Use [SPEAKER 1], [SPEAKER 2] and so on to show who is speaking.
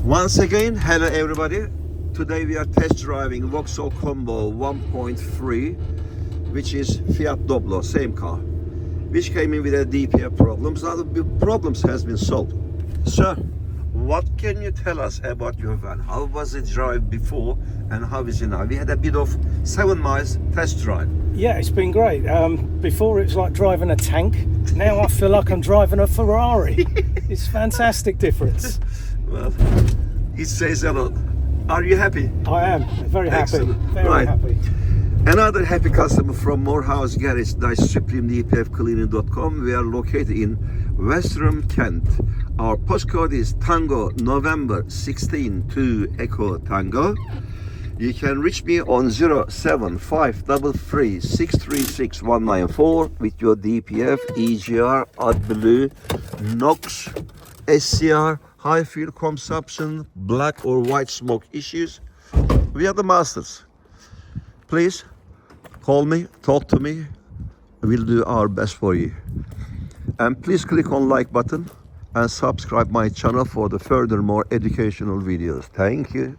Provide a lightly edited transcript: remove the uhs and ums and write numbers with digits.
[SPEAKER 1] Once again, hello everybody. Today we are test driving Vauxhall Combo 1.3, which is Fiat Doblo, same car, which came in with a DPF problems. Now the problems has been solved. Sir, what can you tell us about your van? How was it drive before and how is it now? We had a bit of 7 miles test drive.
[SPEAKER 2] Yeah, it's been great. Before it was like driving a tank. Now I feel like I'm driving a Ferrari. It's a fantastic difference.
[SPEAKER 1] Well, it says a lot. Are you happy?
[SPEAKER 2] I am very happy.
[SPEAKER 1] Excellent.
[SPEAKER 2] Very happy.
[SPEAKER 1] Another happy customer from Moorhouse Garage Ltd. We are located in Westerham, Kent. Our postcode is Tango November 16 to Echo Tango. You can reach me on 07533 636 194 with your DPF, EGR, AdBlue, NOx, SCR, high fuel consumption, black or white smoke issues. We are the masters. Please call me, talk to me. We'll do our best for you. And please click on like button and subscribe my channel for the further more educational videos. Thank you.